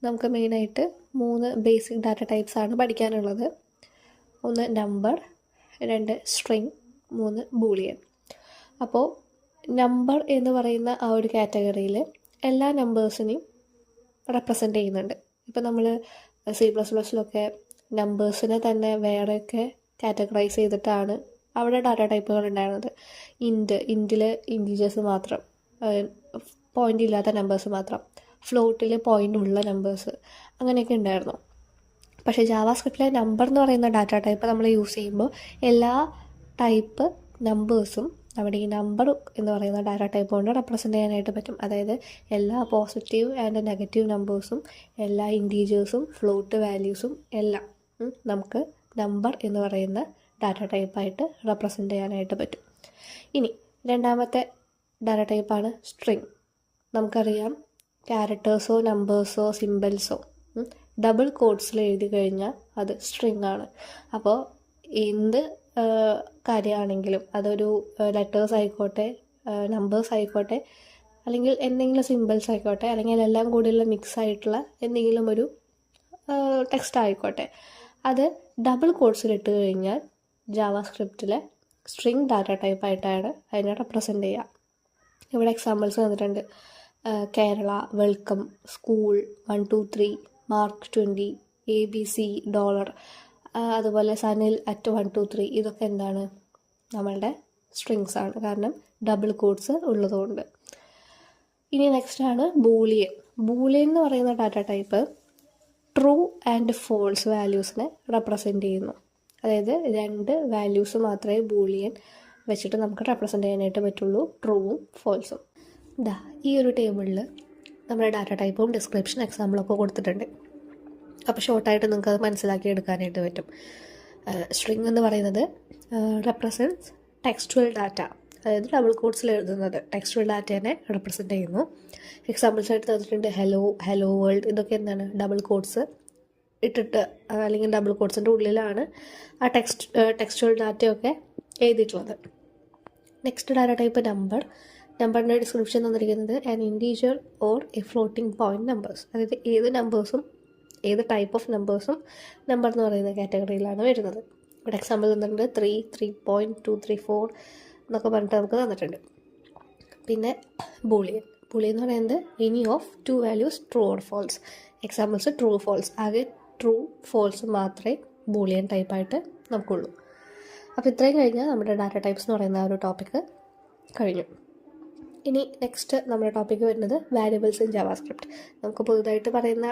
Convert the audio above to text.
നമുക്ക് മെയിനായിട്ട് 3 basic data types ആണ് പഠിക്കാനുള്ളത്. 1 നമ്പർ, 2 സ്ട്രിങ്, 3 ബൂളിയൻ. അപ്പോൾ നമ്പർ എന്ന് പറയുന്ന ആ ഒരു കാറ്റഗറിയിൽ എല്ലാ നമ്പേഴ്സിനെയും റെപ്രസെൻ്റ് ചെയ്യുന്നുണ്ട്. ഇപ്പോൾ നമ്മൾ C++ലൊക്കെ നമ്പേഴ്സിനെ തന്നെ വേറെയൊക്കെ കാറ്റഗറൈസ് ചെയ്തിട്ടാണ് അവിടെ ഡാറ്റ ടൈപ്പുകൾ ഉണ്ടായിരുന്നത്. ഇൻറ്റിൽ ഇൻറ്റീജേഴ്സ് മാത്രം, പോയിൻ്റ് ഇല്ലാത്ത നമ്പേഴ്സ് മാത്രം, ഫ്ലോട്ടിൽ പോയിൻ്റ് ഉള്ള നമ്പേഴ്സ്, അങ്ങനെയൊക്കെ ഉണ്ടായിരുന്നു. പക്ഷേ ജാവാസ്ക്രിപ്റ്റിലെ നമ്പർ എന്ന് പറയുന്ന ഡാറ്റ ടൈപ്പ് നമ്മൾ യൂസ് ചെയ്യുമ്പോൾ എല്ലാ ടൈപ്പ് നമ്പേഴ്സും നമ്മുടെ ഈ നമ്പർ എന്ന് പറയുന്ന ഡാറ്റ ടൈപ്പ് കൊണ്ട് റെപ്രസെൻ്റ് ചെയ്യാനായിട്ട് പറ്റും. അതായത് എല്ലാ പോസിറ്റീവ് ആൻഡ് നെഗറ്റീവ് നമ്പേഴ്സും, എല്ലാ ഇൻറ്റീജേഴ്സും, ഫ്ലോട്ട് വാല്യൂസും എല്ലാം നമുക്ക് നമ്പർ എന്ന് പറയുന്ന ഡാറ്റ ടൈപ്പായിട്ട് റെപ്രസെൻ്റ് ചെയ്യാനായിട്ട് പറ്റും. ഇനി രണ്ടാമത്തെ ഡാറ്റ ടൈപ്പാണ് സ്ട്രിങ്. നമുക്കറിയാം, ക്യാരക്ടേഴ്സോ നമ്പേഴ്സോ സിമ്പിൾസോ ഡബിൾ കോഡ്സിൽ എഴുതി കഴിഞ്ഞാൽ അത് സ്ട്രിങ് ആണ്. അപ്പോൾ എന്ത് കാര്യമാണെങ്കിലും അതൊരു ലെറ്റേഴ്സ് ആയിക്കോട്ടെ, നമ്പേഴ്സ് ആയിക്കോട്ടെ, അല്ലെങ്കിൽ എന്തെങ്കിലും സിമ്പിൾസ് ആയിക്കോട്ടെ, അല്ലെങ്കിൽ എല്ലാം കൂടിയുള്ള മിക്സ് ആയിട്ടുള്ള എന്തെങ്കിലും ഒരു ടെക്സ്റ്റ് ആയിക്കോട്ടെ, അത് ഡബിൾ കോഡ്സിൽ ഇട്ട് കഴിഞ്ഞാൽ ജാവാസ്ക്രിപ്റ്റിലെ സ്ട്രിങ് ഡാറ്റ ടൈപ്പായിട്ടാണ് അതിനെ റെപ്രസെൻ്റ് ചെയ്യുക. ഇവിടെ എക്സാമ്പിൾസ് തന്നിട്ടുണ്ട്. Kerala, welcome, school, 1 2 3, mark 20, ABC, dollar, അതുപോലെ സനിൽ അറ്റ് 1 2 3. ഇതൊക്കെ എന്താണ്? നമ്മളുടെ സ്ട്രിങ്സ് ആണ്, കാരണം ഡബിൾ കോഡ്സ് ഉള്ളതുകൊണ്ട്. ഇനി നെക്സ്റ്റ് ആണ് ബൂളിയൻ. ബൂളിയൻ എന്ന് പറയുന്ന data type true and false വാല്യൂസിനെ റെപ്രസെൻ്റ് ചെയ്യുന്നു. അതായത് 2 വാല്യൂസ് മാത്രമേ ബൂളിയൻ വെച്ചിട്ട് നമുക്ക് റെപ്രസെൻ്റ് ചെയ്യാനായിട്ട് പറ്റുള്ളൂ, ട്രൂവും ഫോൾസും. ഈ ഒരു ടേബിളിൽ നമ്മുടെ ഡാറ്റ ടൈപ്പും ഡിസ്ക്രിപ്ഷൻ എക്സാമ്പിളൊക്കെ കൊടുത്തിട്ടുണ്ട്. അപ്പോൾ ഷോർട്ടായിട്ട് നിങ്ങൾക്ക് അത് മനസ്സിലാക്കി എടുക്കാനായിട്ട് പറ്റും. സ്ട്രിങ് എന്ന് പറയുന്നത് റെപ്രസെൻറ്റ്സ് ടെക്സ്റ്റുവൽ ഡാറ്റ, അതായത് ഡബിൾ കോഡ്സിൽ എഴുതുന്നത് ടെക്സ്റ്റുവൽ ഡാറ്റേനെ റെപ്രസെൻ്റ് ചെയ്യുന്നു. എക്സാമ്പിൾസ് ആയിട്ട് തന്നിട്ടുണ്ട് ഹലോ വേൾഡ്. ഇതൊക്കെ എന്താണ്? ഡബിൾ കോഡ്സ് ഇട്ടിട്ട്, അല്ലെങ്കിൽ ഡബിൾ കോഡ്സിൻ്റെ ഉള്ളിലാണ് ആ ടെക്സ്റ്റുവൽ ഡാറ്റയൊക്കെ എഴുതിയിട്ടുള്ളത്. Next data type number. നമ്പറിൻ്റെ ഡിസ്ക്രിപ്ഷൻ തന്നിരിക്കുന്നത് an integer or A floating point numbers. അതായത് ഏത് നമ്പേഴ്സും, ഏത് ടൈപ്പ് ഓഫ് നമ്പേഴ്സും നമ്പർ എന്ന് പറയുന്ന കാറ്റഗറിയിലാണ് വരുന്നത്. ഇവിടെ എക്സാമ്പിൾ തന്നിട്ടുണ്ട് 3, 3.234 എന്നൊക്കെ പറഞ്ഞിട്ട് നമുക്ക് തന്നിട്ടുണ്ട്. പിന്നെ ബൂളിയൻ എന്ന് പറയുന്നത് any of 2 values true or false. Examples true, false. ആകെ ട്രൂ, ഫോൾസ് മാത്രമേ ബൂളിയൻ ടൈപ്പായിട്ട് നമുക്കുള്ളൂ. അപ്പോൾ ഇത്രയും കഴിഞ്ഞാൽ നമ്മുടെ ഡാറ്റ ടൈപ്സ് എന്ന് പറയുന്ന ഒരു ടോപ്പിക്ക് കഴിഞ്ഞു. ഇനി നെക്സ്റ്റ് നമ്മുടെ ടോപ്പിക്ക് വരുന്നത് വാരിയബിൾസ് ഇൻ ജാവാസ്ക്രിപ്റ്റ്. നമുക്ക് പുതുതായിട്ട് പറയുന്ന